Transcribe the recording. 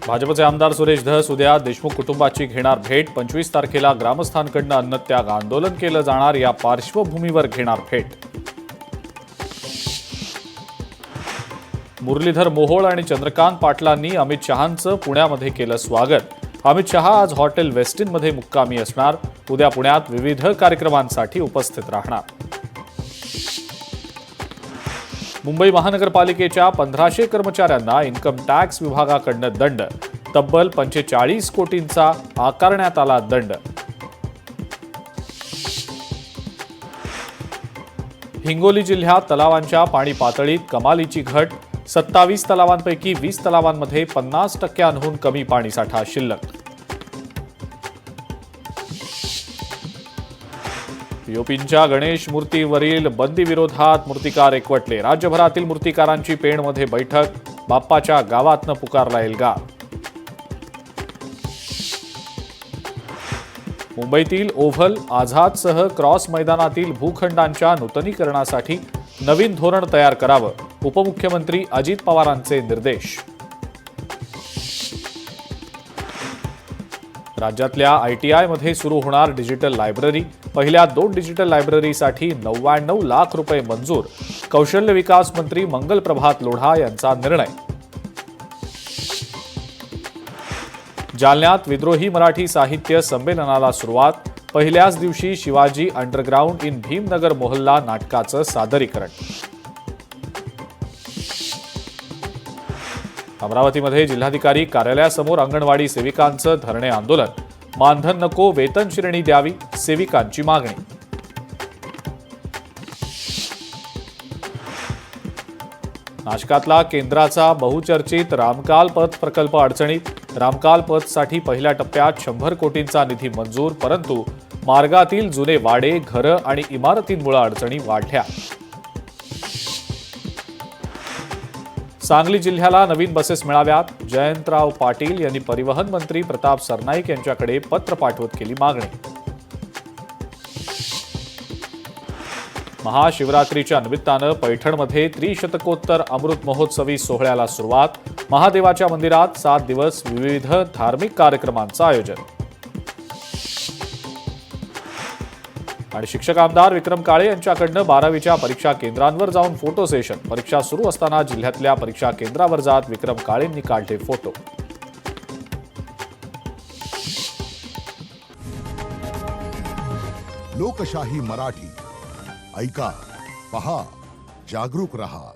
भाजपचे आमदार सुरेश धस उद्या देशमुख कुटुंबाची घेणार भेट। 25 तारखेला ग्रामस्थांकडून अन्नत्याग आंदोलन केलं जाणार, या पार्श्वभूमीवर घेणार भेट। मुरलीधर मोहोळ आणि चंद्रकांत पाटलांनी अमित शहांचं पुण्यामध्ये केलं स्वागत। अमित शहा आज हॉटेल वेस्टिनमध्ये मुक्कामी असणार। उद्या पुण्यात विविध कार्यक्रमांसाठी उपस्थित राहणार। मुंबई महानगरपालिकेच्या 1500 कर्मचाऱ्यांना इन्कम टॅक्स विभागाकडून दंड। तब्बल 45 कोटींचा आकारण्यात आला दंड। हिंगोली जिल्ह्यात तलावांच्या पाणी पातळीत कमालीची घट। 27 तलावांपैकी 20 तलावांमध्ये 50%हून कमी पाणीसाठा शिल्लक। पीओपींच्या गणेश मूर्तीवरील बंदी विरोधात मूर्तिकार एकवटले। राज्यभरातील मूर्तिकारांची पेणमध्ये बैठक। बाप्पाच्या गावातनं पुकारला एल्गार। मुंबईतील ओव्हल, आझादसह क्रॉस मैदानातील भूखंडांच्या नूतनीकरणासाठी नवीन धोरण तयार करावं, उपमुख्यमंत्री अजित पवारांचे निर्देश। राज्यातल्या आयटीआयमध्ये सुरू होणार डिजिटल लायब्ररी। पहिल्या 2 डिजिटल लायब्ररीसाठी 99 लाख रुपये मंजूर। कौशल्य विकास मंत्री मंगल प्रभात लोढा यांचा निर्णय। जालन्यात विद्रोही मराठी साहित्य संमेलनाला सुरुवात। पहिल्याच दिवशी शिवाजी अंडरग्राउंड इन भीमनगर मोहल्ला नाटकाचं सादरीकरण। अमरावतीमध्ये जिल्हाधिकारी कार्यालयासमोर अंगणवाडी सेविकांचं धरणे आंदोलन। मानधन नको, वेतन श्रेणी द्यावी, सेविकांची मागणी। नाशकातला केंद्राचा बहुचर्चित रामकाल पथ प्रकल्प अडचणीत। रामकाल पथसाठी पहिल्या टप्प्यात 100 कोटींचा निधी मंजूर, परंतु मार्गातील जुने वाडे, घरं आणि इमारतींमुळे अडचणी वाढल्या। सांगली जिल्ह्याला नवीन बसेस मिळाव्यात। जयंतराव पाटील यांनी परिवहन मंत्री प्रताप सरनाईक यांच्याकडे पत्र पाठवत केली मागणी। महाशिवरात्रीच्या निमित्तानं पैठणमध्ये त्रिशतकोत्तर अमृत महोत्सवी सोहळ्याला सुरुवात। महादेवाच्या मंदिरात 7 दिवस विविध धार्मिक कार्यक्रमांचं आयोजन। आणि शिक्षक आमदार विक्रम काळे यांच्याकडून 12वीच्या परीक्षा केंद्रांवर जाऊन फोटो सेशन। परीक्षा सुरू असताना जिल्ह्यातल्या परीक्षा केंद्रावर जात विक्रम काळेंनी काढले फोटो। लोकशाही मराठी ऐका, पहा, जागरूक रहा।